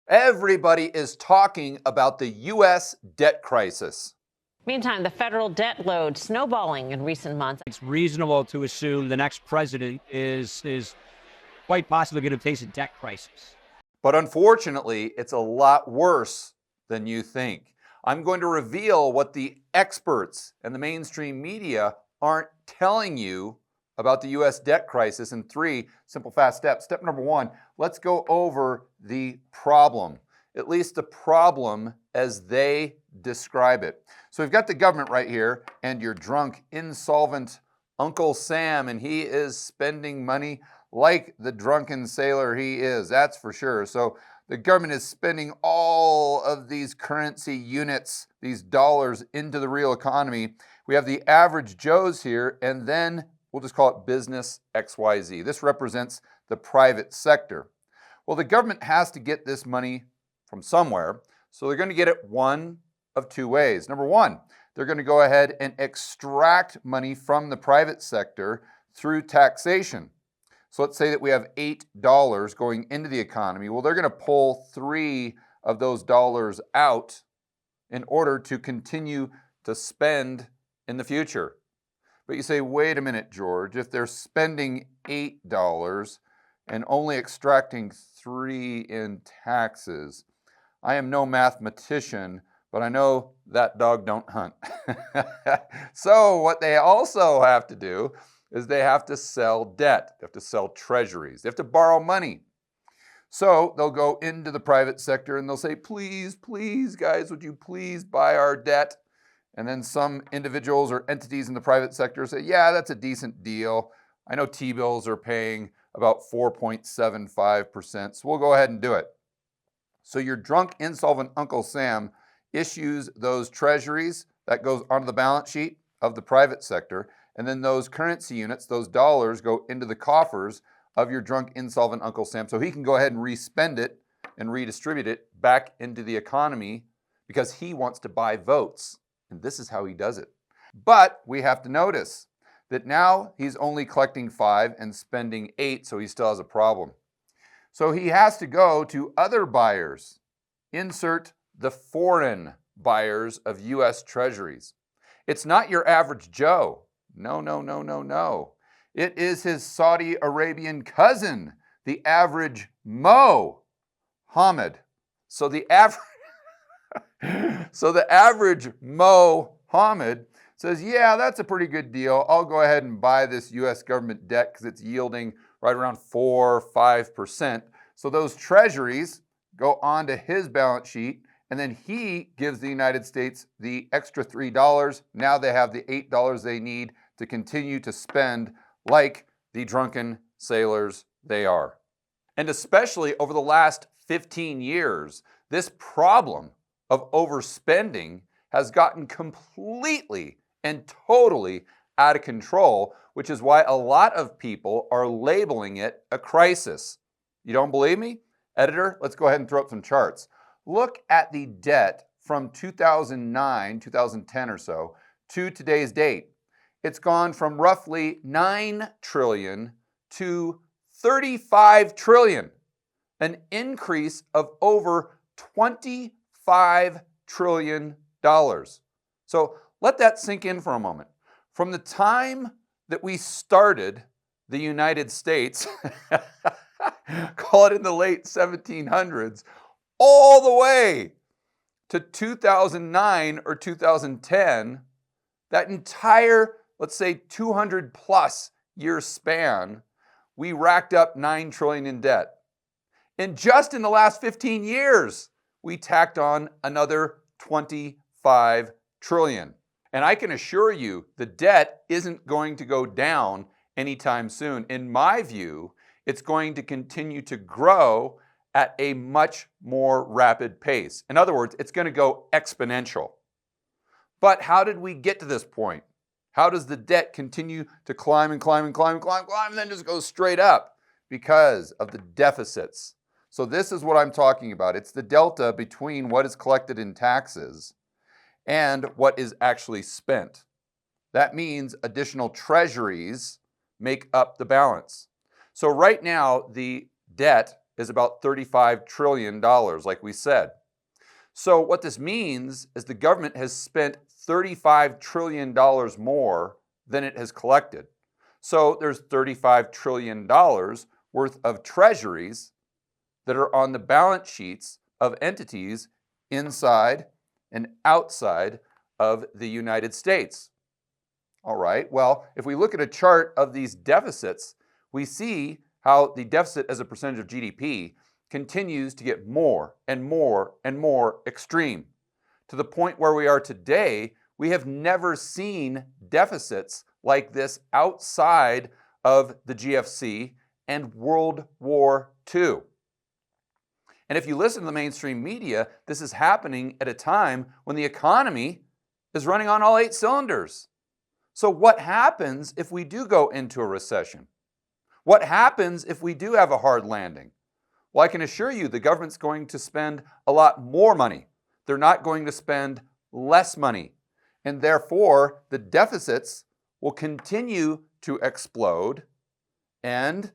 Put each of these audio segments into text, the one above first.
Everybody is talking about the U.S. debt crisis. Meantime, the federal debt load snowballing in recent months. It's reasonable to assume the next president is quite possibly going to face a debt crisis. But unfortunately, it's a lot worse than you think. I'm going to reveal what the experts and the mainstream media aren't telling you about the U.S. debt crisis in 3 simple, fast steps. Step number 1, let's go over the problem, at least the problem as they describe it. So we've got the government right here and your drunk, insolvent Uncle Sam, and he is spending money like the drunken sailor he is, that's for sure. So the government is spending all of these currency units, these dollars, into the real economy. We have the average Joes here, and then we'll just call it business XYZ. This represents the private sector. Well, the government has to get this money from somewhere, so they're going to get it one of 2 ways. Number 1, they're going to go ahead and extract money from the private sector through taxation. So let's say that we have $8 going into the economy. Well, they're going to pull 3 of those dollars out in order to continue to spend in the future. But you say, wait a minute, George, if they're spending $8 and only extracting 3 in taxes, I am no mathematician, but I know that dog don't hunt. So what they also have to do is they have to sell debt. They have to sell treasuries. They have to borrow money. So they'll go into the private sector and they'll say, please, please, guys, would you please buy our debt? And then some individuals or entities in the private sector say, yeah, that's a decent deal. I know T-bills are paying about 4.75%, so we'll go ahead and do it. So your drunk, insolvent Uncle Sam issues those treasuries. That goes onto the balance sheet of the private sector. And then those currency units, those dollars, go into the coffers of your drunk, insolvent Uncle Sam. So he can go ahead and respend it and redistribute it back into the economy because he wants to buy votes. And this is how he does it. But we have to notice that now he's only collecting 5 and spending 8, so he still has a problem. So he has to go to other buyers. Insert the foreign buyers of U.S. treasuries. It's not your average Joe. No, no, no, no, no. It is his Saudi Arabian cousin, the average Mohammed. So the average Mohammed says, yeah, that's a pretty good deal. I'll go ahead and buy this U.S. government debt because it's yielding right around 4 or 5%. So those treasuries go onto his balance sheet, and then he gives the United States the extra $3. Now they have the $8 they need to continue to spend like the drunken sailors they are. And especially over the last 15 years, this problem of overspending has gotten completely and totally out of control, which is why a lot of people are labeling it a crisis. You don't believe me? Editor, let's go ahead and throw up some charts. Look at the debt from 2009, 2010 or so, to today's date. It's gone from roughly 9 trillion to 35 trillion, an increase of over $25 trillion. So let that sink in for a moment. From the time that we started the United States, call it in the late 1700s, all the way to 2009 or 2010, that entire, let's say 200 plus year span, we racked up 9 trillion in debt. And just in the last 15 years, we tacked on another 25 trillion. And I can assure you the debt isn't going to go down anytime soon. In my view, it's going to continue to grow at a much more rapid pace. In other words, it's going to go exponential. But how did we get to this point? How does the debt continue to climb and climb and climb and climb and climb and then just go straight up? Because of the deficits. So this is what I'm talking about. It's the delta between what is collected in taxes and what is actually spent. That means additional treasuries make up the balance. So right now, the debt is about $35 trillion, like we said. So what this means is the government has spent $35 trillion more than it has collected. So there's $35 trillion worth of treasuries that are on the balance sheets of entities inside and outside of the United States. All right, well, if we look at a chart of these deficits, we see how the deficit as a percentage of GDP continues to get more and more and more extreme. To the point where we are today, we have never seen deficits like this outside of the GFC and World War II. And if you listen to the mainstream media, this is happening at a time when the economy is running on all 8 cylinders. So what happens if we do go into a recession? What happens if we do have a hard landing? Well, I can assure you the government's going to spend a lot more money. They're not going to spend less money. And therefore, the deficits will continue to explode. And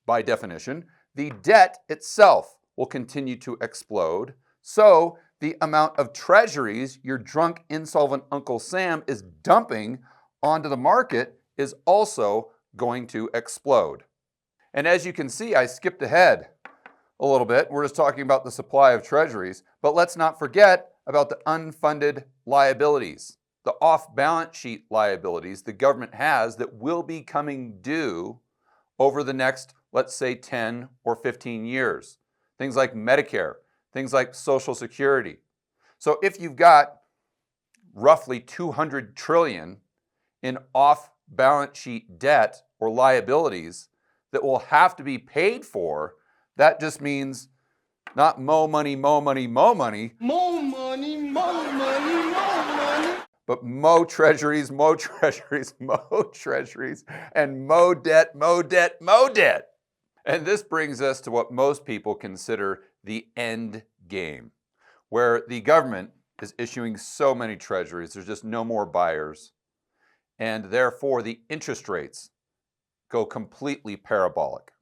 by definition, the debt itself will continue to explode. So the amount of treasuries your drunk, insolvent Uncle Sam is dumping onto the market is also going to explode. And as you can see, I skipped ahead a little bit. We're just talking about the supply of treasuries, but let's not forget about the unfunded liabilities, the off-balance sheet liabilities the government has that will be coming due over the next, let's say, 10 or 15 years. Things like Medicare, things like Social Security. So if you've got roughly $200 trillion in off-balance sheet debt or liabilities that will have to be paid for, that just means not mo money, mo money, mo money. Mo money, mo money, mo money. But mo treasuries, mo treasuries, mo treasuries, and mo debt, mo debt, mo debt. And this brings us to what most people consider the end game, where the government is issuing so many treasuries, there's just no more buyers. And therefore, the interest rates go completely parabolic.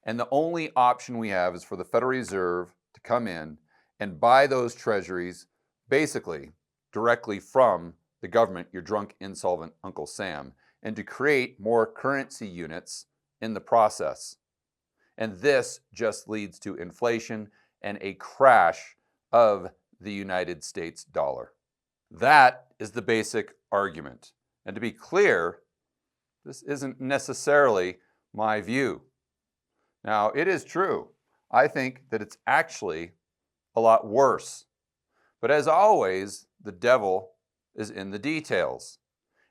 And the only option we have is for the Federal Reserve to come in and buy those treasuries basically directly from the government, your drunk, insolvent Uncle Sam, and to create more currency units in the process. And this just leads to inflation and a crash of the United States dollar. That is the basic argument. And to be clear, this isn't necessarily my view. Now, it is true. I think that it's actually a lot worse. But as always, the devil is in the details,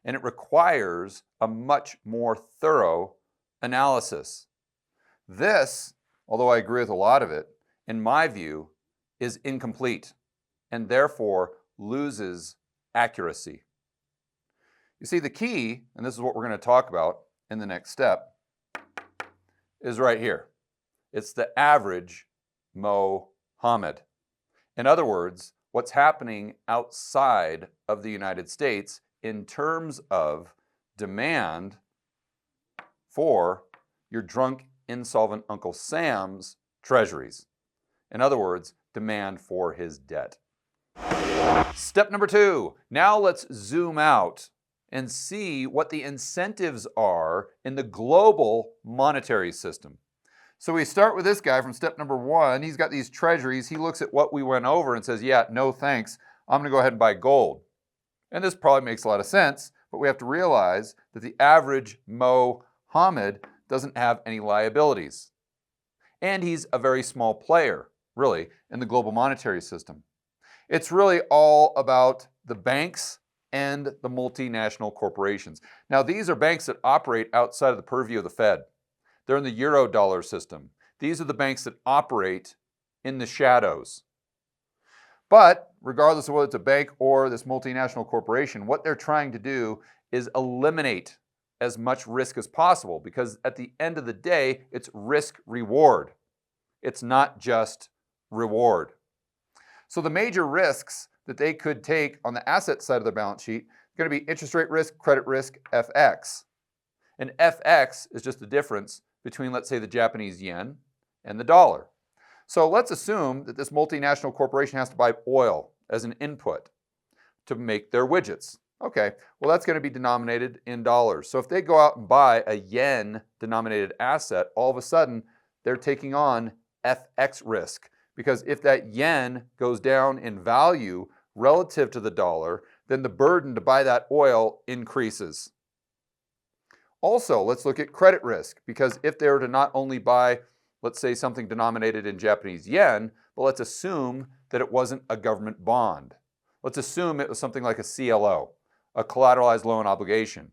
and it requires a much more thorough analysis. This, although I agree with a lot of it, in my view, is incomplete and therefore loses accuracy. You see, the key, and this is what we're going to talk about in the next step, is right here. It's the average Mohammed. In other words, what's happening outside of the United States in terms of demand for your drunk, insolvent Uncle Sam's treasuries. In other words, demand for his debt. Step number 2. Now let's zoom out and see what the incentives are in the global monetary system. So we start with this guy from step number 1. He's got these treasuries. He looks at what we went over and says, yeah, no thanks. I'm going to go ahead and buy gold. And this probably makes a lot of sense, but we have to realize that the average Mohammed doesn't have any liabilities. And he's a very small player, really, in the global monetary system. It's really all about the banks and the multinational corporations. Now, these are banks that operate outside of the purview of the Fed. They're in the euro dollar system. These are the banks that operate in the shadows. But regardless of whether it's a bank or this multinational corporation, what they're trying to do is eliminate as much risk as possible, because at the end of the day, it's risk-reward. It's not just reward. So the major risks that they could take on the asset side of their balance sheet are going to be interest rate risk, credit risk, FX. And FX is just the difference between, let's say, the Japanese yen and the dollar. So let's assume that this multinational corporation has to buy oil as an input to make their widgets. Okay, well that's going to be denominated in dollars. So if they go out and buy a yen denominated asset, all of a sudden they're taking on FX risk. Because if that yen goes down in value relative to the dollar, then the burden to buy that oil increases. Also, let's look at credit risk, because if they were to not only buy, let's say, something denominated in Japanese yen, but let's assume that it wasn't a government bond. Let's assume it was something like a CLO, a collateralized loan obligation.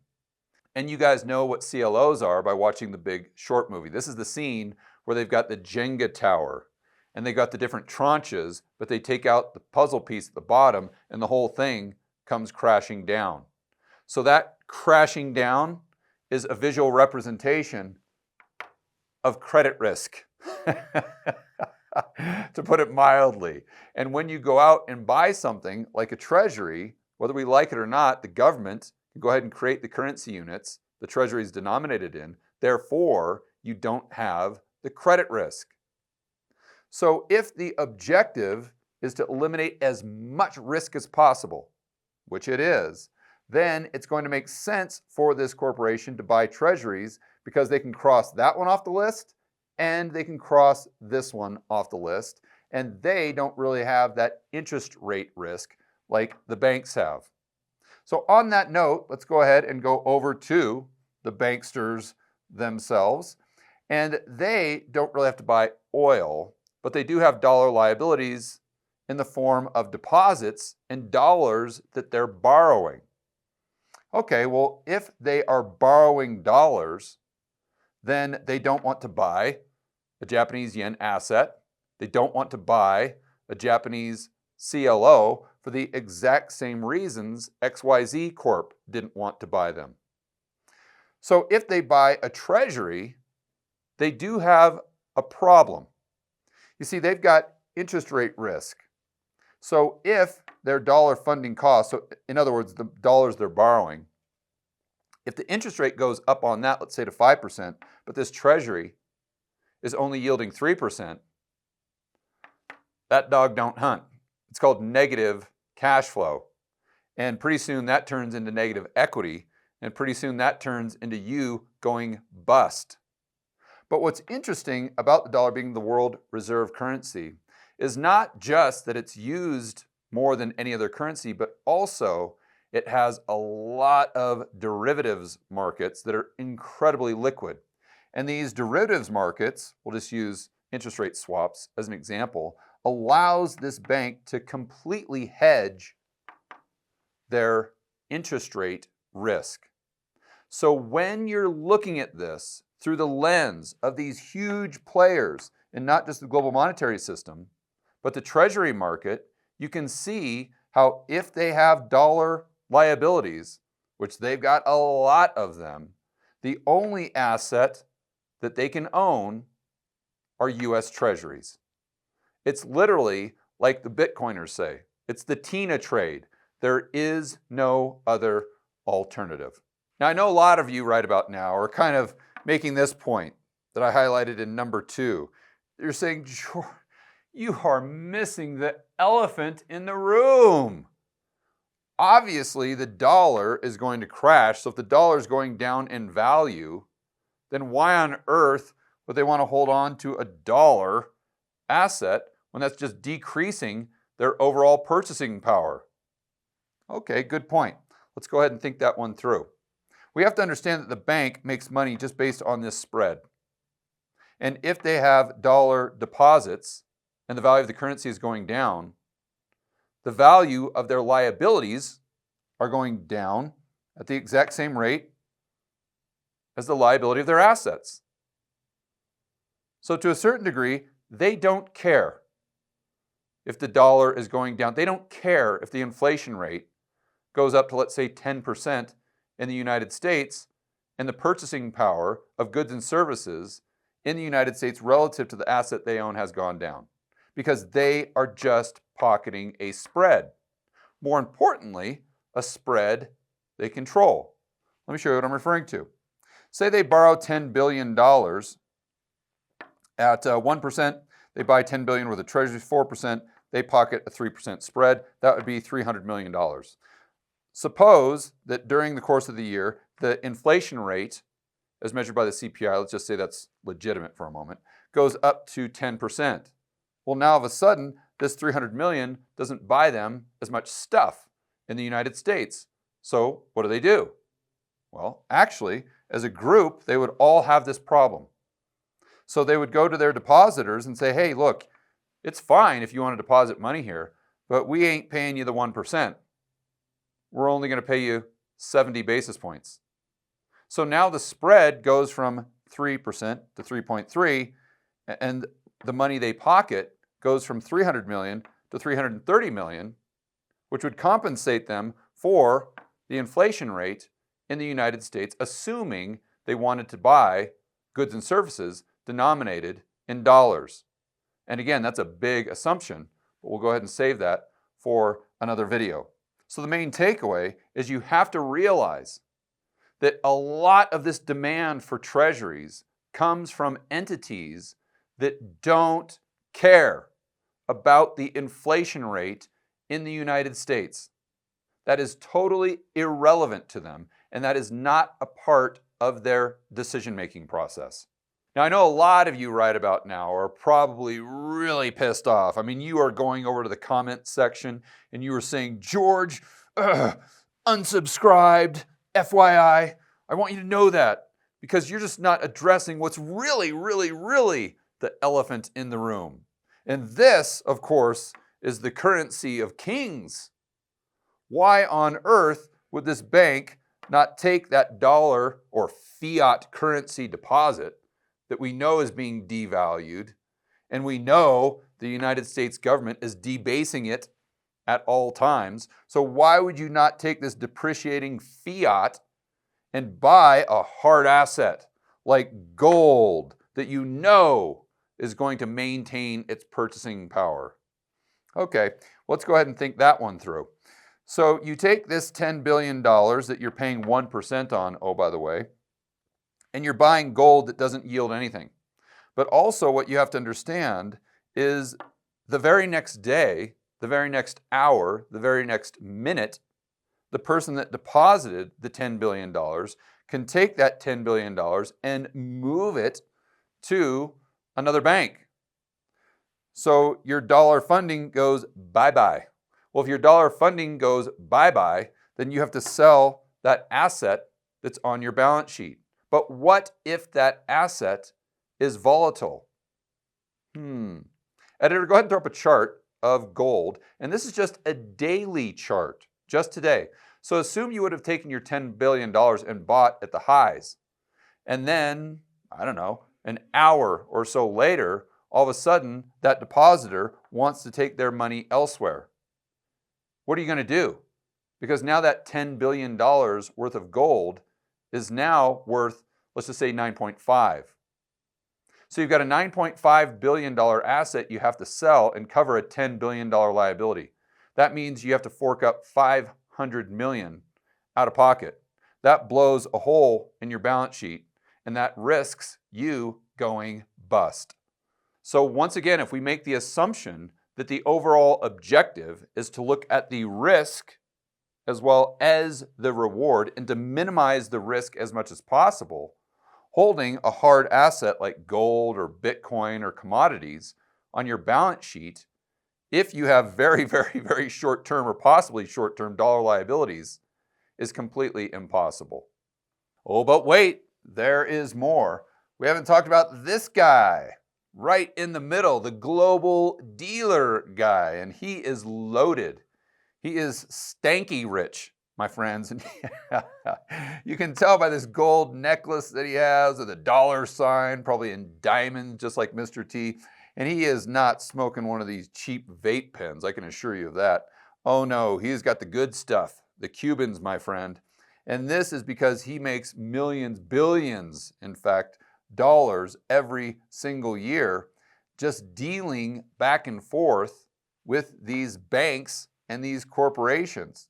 And you guys know what CLOs are by watching The Big Short movie. This is the scene where they've got the Jenga tower and they got the different tranches, but they take out the puzzle piece at the bottom and the whole thing comes crashing down. So that crashing down is a visual representation of credit risk, to put it mildly. And when you go out and buy something like a treasury, whether we like it or not, the government can go ahead and create the currency units the treasury is denominated in. Therefore, you don't have the credit risk. So if the objective is to eliminate as much risk as possible, which it is, then it's going to make sense for this corporation to buy treasuries because they can cross that one off the list and they can cross this one off the list, and they don't really have that interest rate risk like the banks have. So on that note, let's go ahead and go over to the banksters themselves. And they don't really have to buy oil, but they do have dollar liabilities in the form of deposits and dollars that they're borrowing. Okay, well, if they are borrowing dollars, then they don't want to buy a Japanese yen asset. They don't want to buy a Japanese CLO for the exact same reasons XYZ Corp didn't want to buy them. So if they buy a treasury, they do have a problem. You see, they've got interest rate risk. So if their dollar funding costs, so in other words, the dollars they're borrowing, if the interest rate goes up on that, let's say to 5%, but this treasury is only yielding 3%, that dog don't hunt. It's called negative cash flow. And pretty soon that turns into negative equity, and pretty soon that turns into you going bust. But what's interesting about the dollar being the world reserve currency is not just that it's used more than any other currency, but also it has a lot of derivatives markets that are incredibly liquid. And these derivatives markets, we'll just use interest rate swaps as an example, allows this bank to completely hedge their interest rate risk. So when you're looking at this through the lens of these huge players, and not just the global monetary system, but the treasury market, you can see how if they have dollar liabilities, which they've got a lot of them, the only asset that they can own are US treasuries. It's literally like the Bitcoiners say, it's the Tina trade. There is no other alternative. Now, I know a lot of you right about now are kind of making this point that I highlighted in number 2. You're saying, George, you are missing the elephant in the room. Obviously, the dollar is going to crash. So if the dollar is going down in value, then why on earth would they want to hold on to a dollar asset when that's just decreasing their overall purchasing power? Okay, good point. Let's go ahead and think that one through. We have to understand that the bank makes money just based on this spread. And if they have dollar deposits and the value of the currency is going down, the value of their liabilities are going down at the exact same rate as the liability of their assets. So to a certain degree, they don't care if the dollar is going down. They don't care if the inflation rate goes up to, let's say, 10% in the United States, and the purchasing power of goods and services in the United States relative to the asset they own has gone down, because they are just pocketing a spread. More importantly, a spread they control. Let me show you what I'm referring to. Say they borrow $10 billion At 1%, they buy 10 billion worth of treasuries. 4%, they pocket a 3% spread. That would be $300 million. Suppose that during the course of the year, the inflation rate, as measured by the CPI, let's just say that's legitimate for a moment, goes up to 10%. Well, now all of a sudden, this 300 million doesn't buy them as much stuff in the United States. So what do? Well, actually, as a group, they would all have this problem. So they would go to their depositors and say, hey, look, it's fine if you want to deposit money here, but we ain't paying you the 1%. We're only going to pay you 70 basis points. So now the spread goes from 3% to 3.3, and the money they pocket goes from 300 million to 330 million, which would compensate them for the inflation rate in the United States, assuming they wanted to buy goods and services denominated in dollars. And again, that's a big assumption, but we'll go ahead and save that for another video. So the main takeaway is you have to realize that a lot of this demand for treasuries comes from entities that don't care about the inflation rate in the United States. That is totally irrelevant to them, and that is not a part of their decision-making process. Now, I know a lot of you right about now are probably really pissed off. I mean, you are going over to the comment section and you are saying, George, unsubscribed, FYI. I want you to know that because you're just not addressing what's really, really, really the elephant in the room. And this, of course, is the currency of kings. Why on earth would this bank not take that dollar or fiat currency deposit that we know is being devalued, and we know the United States government is debasing it at all times. So why would you not take this depreciating fiat and buy a hard asset like gold that you know is going to maintain its purchasing power? Okay, let's go ahead and think that one through. So you take this $10 billion that you're paying 1% on, oh, by the way, and you're buying gold that doesn't yield anything. But also what you have to understand is the very next day, the very next hour, the very next minute, the person that deposited the $10 billion can take that $10 billion and move it to another bank. So your dollar funding goes bye-bye. Well, if your dollar funding goes bye-bye, then you have to sell that asset that's on your balance sheet. But what if that asset is volatile? Editor, go ahead and throw up a chart of gold. And this is just a daily chart, just today. So assume you would have taken your $10 billion and bought at the highs. And then, I don't know, an hour or so later, all of a sudden, that depositor wants to take their money elsewhere. What are you going to do? Because now that $10 billion worth of gold is now worth, let's just say 9.5. So you've got a $9.5 billion asset you have to sell and cover a $10 billion liability. That means you have to fork up $500 million out of pocket. That blows a hole in your balance sheet, and that risks you going bust. So once again, if we make the assumption that the overall objective is to look at the risk as well as the reward and to minimize the risk as much as possible, holding a hard asset like gold or Bitcoin or commodities on your balance sheet, if you have very, very, very short-term or possibly short-term dollar liabilities, is completely impossible. Oh, but wait, there is more. We haven't talked about this guy right in the middle, the global dealer guy, and he is loaded. He is stanky rich, my friends. And you can tell by this gold necklace that he has with a dollar sign, probably in diamonds, just like Mr. T. And he is not smoking one of these cheap vape pens, I can assure you of that. Oh no, he's got the good stuff, the Cubans, my friend. And this is because he makes millions, billions, in fact, dollars every single year just dealing back and forth with these banks and these corporations.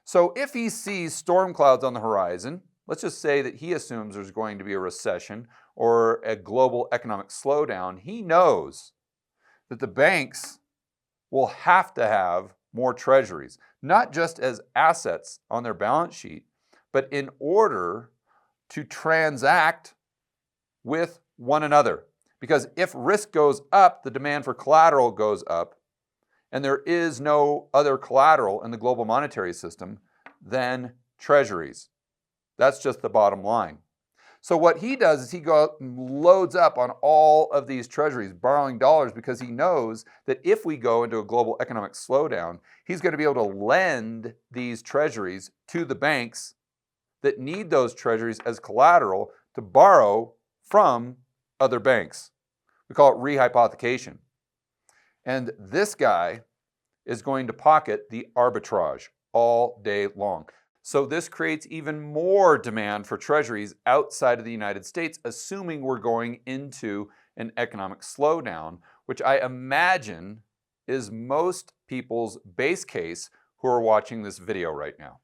So if he sees storm clouds on the horizon, let's just say that he assumes there's going to be a recession or a global economic slowdown, he knows that the banks will have to have more treasuries, not just as assets on their balance sheet, but in order to transact with one another. Because if risk goes up, the demand for collateral goes up, and there is no other collateral in the global monetary system than treasuries. That's just the bottom line. So what he does is he goes and loads up on all of these treasuries, borrowing dollars, because he knows that if we go into a global economic slowdown, he's going to be able to lend these treasuries to the banks that need those treasuries as collateral to borrow from other banks. We call it rehypothecation. And this guy is going to pocket the arbitrage all day long. So this creates even more demand for treasuries outside of the United States, assuming we're going into an economic slowdown, which I imagine is most people's base case who are watching this video right now.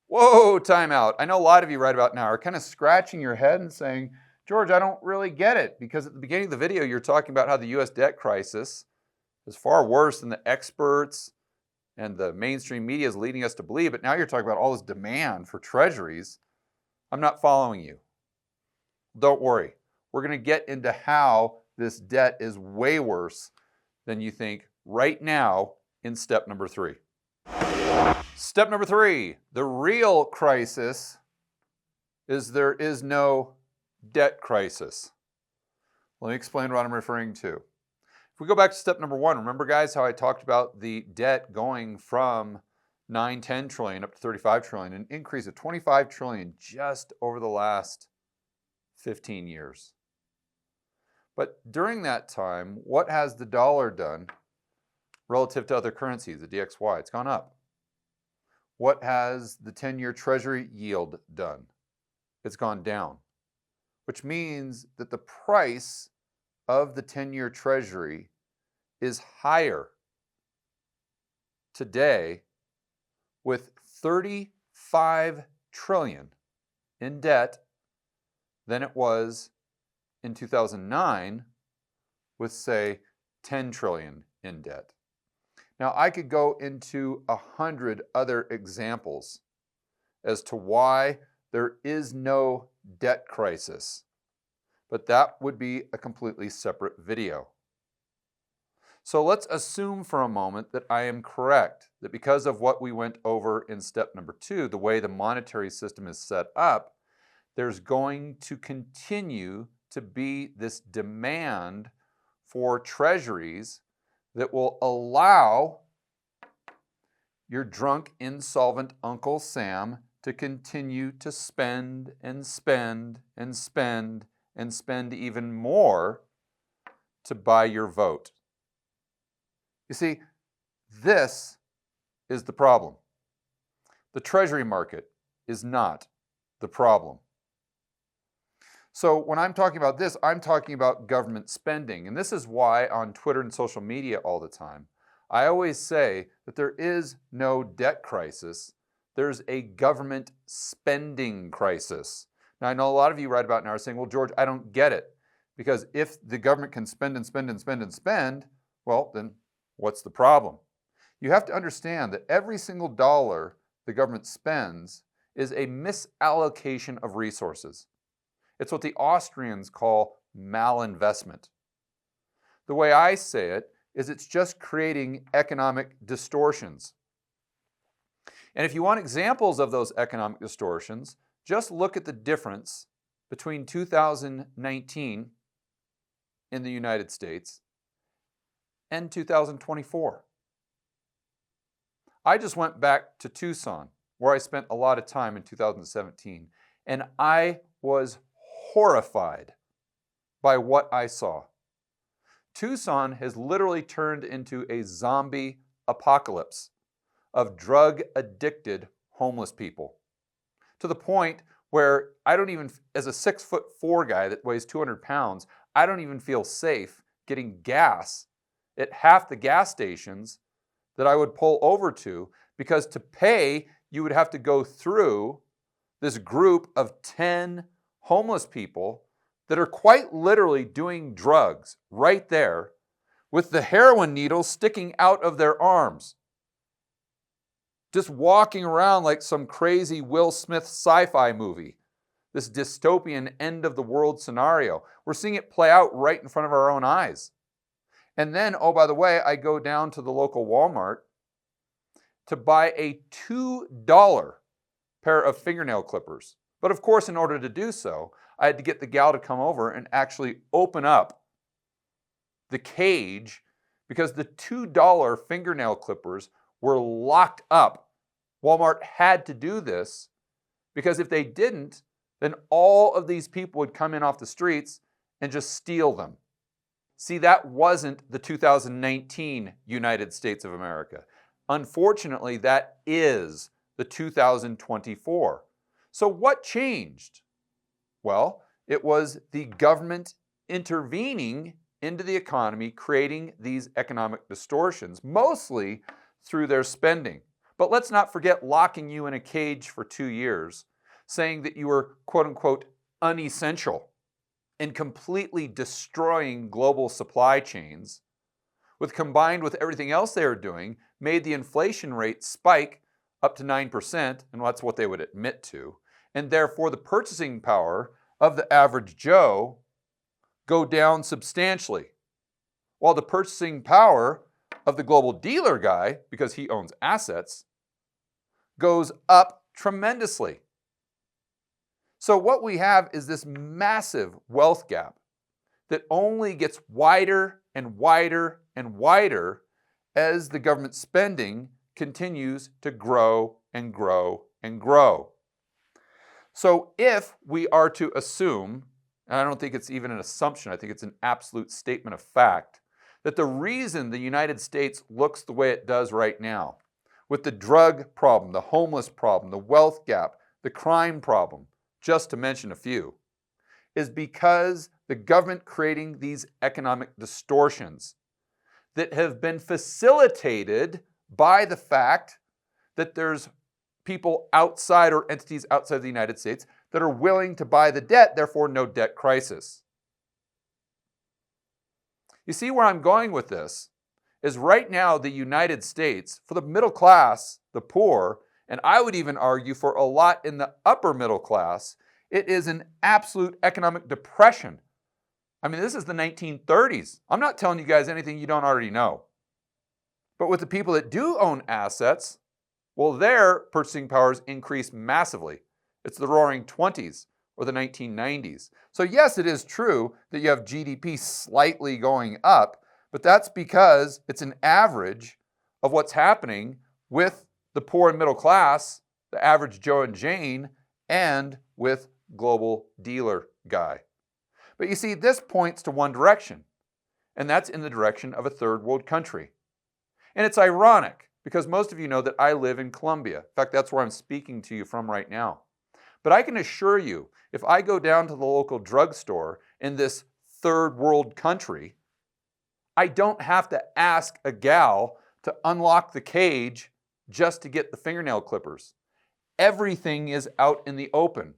Whoa, time out. I know a lot of you right about now are kind of scratching your head and saying, George, I don't really get it, because at the beginning of the video, you're talking about how the US debt crisis is far worse than the experts and the mainstream media is leading us to believe, but now you're talking about all this demand for treasuries. I'm not following you. Don't worry. We're going to get into how this debt is way worse than you think right now in step number 3. Step number 3, the real crisis is there is no debt crisis. Let me explain what I'm referring to. If we go back to step number 1, remember guys how I talked about the debt going from 9-10 trillion up to 35 trillion, an increase of 25 trillion just over the last 15 years. But during that time, what has the dollar done relative to other currencies, the DXY? It's gone up. What has the 10-year treasury yield done? It's gone down, which means that the price of the 10-year treasury is higher today with 35 trillion in debt than it was in 2009 with, say, 10 trillion in debt. Now, I could go into 100 other examples as to why there is no debt crisis, but that would be a completely separate video. So let's assume for a moment that I am correct, that because of what we went over in step number 2, the way the monetary system is set up, there's going to continue to be this demand for treasuries that will allow your drunk, insolvent Uncle Sam to continue to spend and spend and spend and spend even more to buy your vote. You see, this is the problem. The treasury market is not the problem. So when I'm talking about this, I'm talking about government spending. And this is why on Twitter and social media all the time, I always say that there is no debt crisis. There's a government spending crisis. Now, I know a lot of you right about now are saying, well, George, I don't get it. Because if the government can spend and spend and spend and spend, well, then what's the problem? You have to understand that every single dollar the government spends is a misallocation of resources. It's what the Austrians call malinvestment. The way I say it is it's just creating economic distortions. And if you want examples of those economic distortions, just look at the difference between 2019 in the United States and 2024. I just went back to Tucson, where I spent a lot of time in 2017, and I was horrified by what I saw. Tucson has literally turned into a zombie apocalypse of drug-addicted homeless people, to the point where I don't even, as a 6'4" guy that weighs 200 pounds, I don't even feel safe getting gas at half the gas stations that I would pull over to, because to pay, you would have to go through this group of 10 homeless people that are quite literally doing drugs right there with the heroin needles sticking out of their arms. Just walking around like some crazy Will Smith sci-fi movie. This dystopian end of the world scenario. We're seeing it play out right in front of our own eyes. And then, oh, by the way, I go down to the local Walmart to buy a $2 pair of fingernail clippers. But of course, in order to do so, I had to get the gal to come over and actually open up the cage because the $2 fingernail clippers were locked up. Walmart had to do this because if they didn't, then all of these people would come in off the streets and just steal them. See, that wasn't the 2019 United States of America. Unfortunately, that is the 2024. So what changed? Well, it was the government intervening into the economy, creating these economic distortions, mostly through their spending. But let's not forget locking you in a cage for 2 years, saying that you were quote unquote unessential and completely destroying global supply chains, combined with everything else they were doing, made the inflation rate spike up to 9%, and that's what they would admit to, and therefore the purchasing power of the average Joe go down substantially, while the purchasing power of the global dealer guy, because he owns assets, goes up tremendously. So what we have is this massive wealth gap that only gets wider and wider and wider as the government spending continues to grow and grow and grow. So if we are to assume, and I don't think it's even an assumption, I think it's an absolute statement of fact, that the reason the United States looks the way it does right now, with the drug problem, the homeless problem, the wealth gap, the crime problem, just to mention a few, is because the government creating these economic distortions that have been facilitated by the fact that there's people outside or entities outside the United States that are willing to buy the debt, therefore no debt crisis. You see where I'm going with this is right now the United States, for the middle class, the poor, and I would even argue for a lot in the upper middle class, it is an absolute economic depression. I mean, this is the 1930s. I'm not telling you guys anything you don't already know. But with the people that do own assets, well, their purchasing powers increase massively. It's the roaring 20s or the 1990s. So yes, it is true that you have GDP slightly going up, but that's because it's an average of what's happening with the poor and middle class, the average Joe and Jane, and with global dealer guy. But you see, this points to one direction, and that's in the direction of a third world country. And it's ironic because most of you know that I live in Colombia. In fact, that's where I'm speaking to you from right now. But I can assure you, if I go down to the local drugstore in this third world country, I don't have to ask a gal to unlock the cage just to get the fingernail clippers. Everything is out in the open.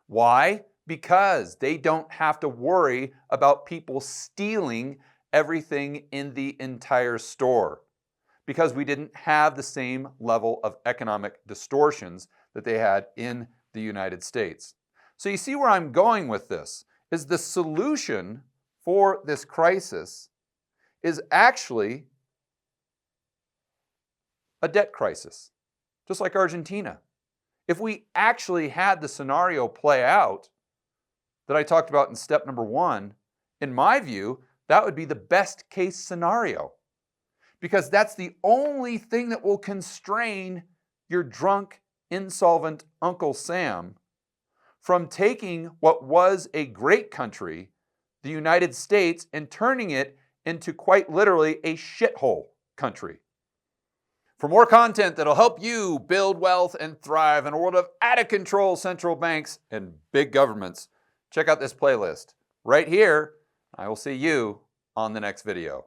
Why? Because they don't have to worry about people stealing everything in the entire store. Because we didn't have the same level of economic distortions that they had in the United States. So you see where I'm going with this, is the solution for this crisis is actually a debt crisis, just like Argentina. If we actually had the scenario play out that I talked about in step number 1, in my view, that would be the best case scenario. Because that's the only thing that will constrain your drunk, insolvent Uncle Sam from taking what was a great country, the United States, and turning it into quite literally a shithole country. For more content that'll help you build wealth and thrive in a world of out-of-control central banks and big governments, check out this playlist right here. I will see you on the next video.